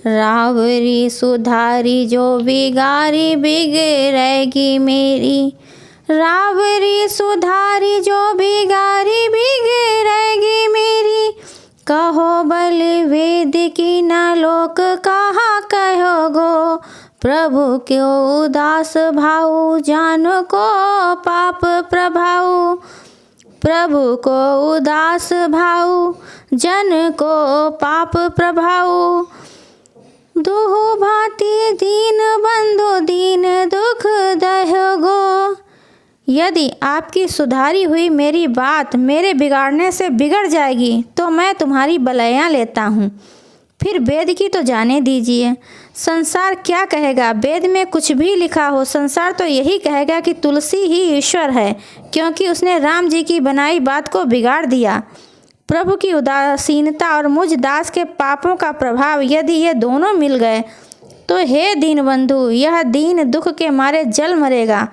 रावरी सुधारी जो बिगाड़ी बिगड़ेगी मेरी, रावरी सुधारी जो बिगाड़ी बिगड़ेगी मेरी। कहो बल वेद की न लोक कहा कहोगो, प्रभु क्यों उदास भाऊ जान को पाप प्रभाऊ। प्रभु को उदास भाऊ जन को पाप प्रभाऊ। दुहु भांति दीन बंधु दीन दुख दहगो। यदि आपकी सुधारी हुई मेरी बात मेरे बिगाड़ने से बिगड़ जाएगी तो मैं तुम्हारी बलैया लेता हूँ। फिर वेद की तो जाने दीजिए, संसार क्या कहेगा। वेद में कुछ भी लिखा हो, संसार तो यही कहेगा कि तुलसी ही ईश्वर है, क्योंकि उसने राम जी की बनाई बात को बिगाड़ दिया। प्रभु की उदासीनता और मुझ दास के पापों का प्रभाव यदि ये दोनों मिल गए तो हे दीनबंधु, यह दीन दुख के मारे जल मरेगा।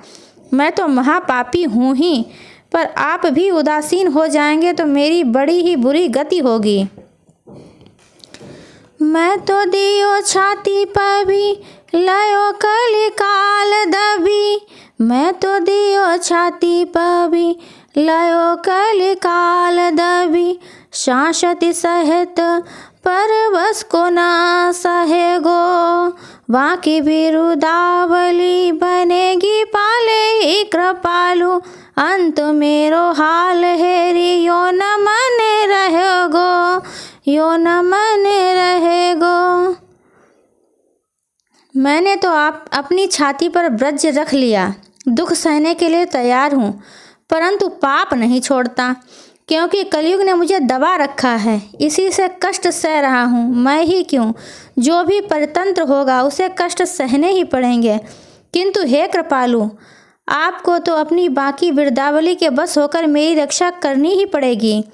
मैं तो महापापी हूँ ही, पर आप भी उदासीन हो जाएंगे तो मेरी बड़ी ही बुरी गति होगी। मैं तो दियो छाती पर भी लयो कलिकाल दबी, मैं तो दियो छाती पर भी लयो कलिकाल दबी। शाश्वती सहित परवश को ना सहेगो, बाकी बिरुदावली बनेगी पाले ही कृपालु। अंत मेरो हाल हेरी यो न मन रहेगो, यो न मन रहेगो। मैंने तो आप अपनी छाती पर ब्रज रख लिया, दुख सहने के लिए तैयार हूँ, परंतु पाप नहीं छोड़ता, क्योंकि कलयुग ने मुझे दबा रखा है। इसी से कष्ट सह रहा हूँ। मैं ही क्यों, जो भी परतंत्र होगा उसे कष्ट सहने ही पड़ेंगे। किंतु हे कृपालु, आपको तो अपनी बाकी बिरदावली के बस होकर मेरी रक्षा करनी ही पड़ेगी।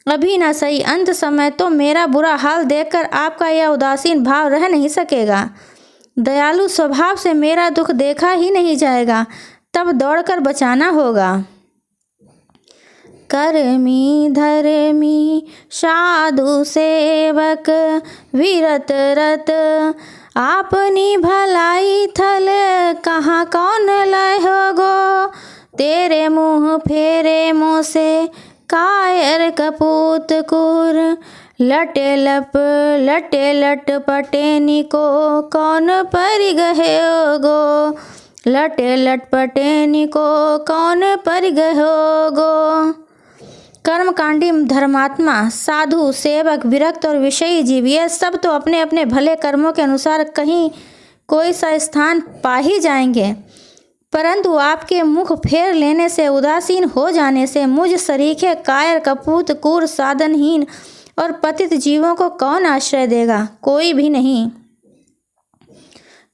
अभी ना सही, अंत समय तो मेरा बुरा हाल देखकर आपका यह उदासीन भाव रह नहीं सकेगा। दयालु स्वभाव से मेरा दुख देखा ही नहीं जाएगा, तब दौड़कर बचाना होगा। कर्मी धर्मी साधु सेवक विरत रत, आपनी भलाई थल कहाँ कौन लहोगो। तेरे मुँह फेरे मुँह से कायर कपूत कुर, लटे लट पटेनी को कौन परिगहोगो। लटे लट पटेनी को कौन परिगहोगो। कर्मकांडी धर्मात्मा साधु सेवक विरक्त और विषयी जीव, ये सब तो अपने अपने भले कर्मों के अनुसार कहीं कोई सा स्थान पा ही जाएंगे, परंतु आपके मुख फेर लेने से, उदासीन हो जाने से मुझ सरीखे कायर कपूत कूर साधनहीन और पतित जीवों को कौन आश्रय देगा? कोई भी नहीं।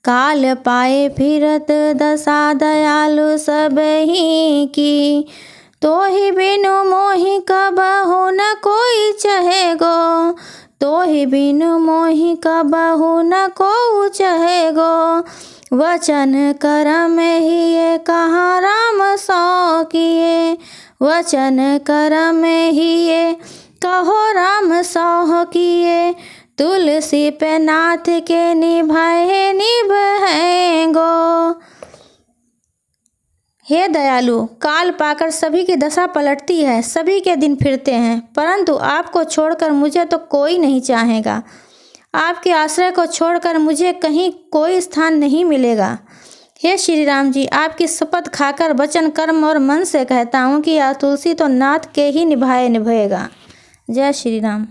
काल पाए फिरत दशा दयालु सब ही की, तो ही बिनु मोहि कबहु न कोई चहेगो। तो ही बिनु मोहि कबहु न को चहेगो। वचन करम ही ये कहाँ राम सौ किए, वचन करम ही ये कहो राम सौ किए। तुलसी पे नाथ के निभाए निभाएंगो। हे दयालु, काल पाकर सभी की दशा पलटती है, सभी के दिन फिरते हैं, परंतु आपको छोड़कर मुझे तो कोई नहीं चाहेगा। आपके आश्रय को छोड़कर मुझे कहीं कोई स्थान नहीं मिलेगा। हे श्री राम जी, आपकी शपथ खाकर वचन कर्म और मन से कहता हूँ कि यह तुलसी तो नाथ के ही निभाएगा। जय श्री राम।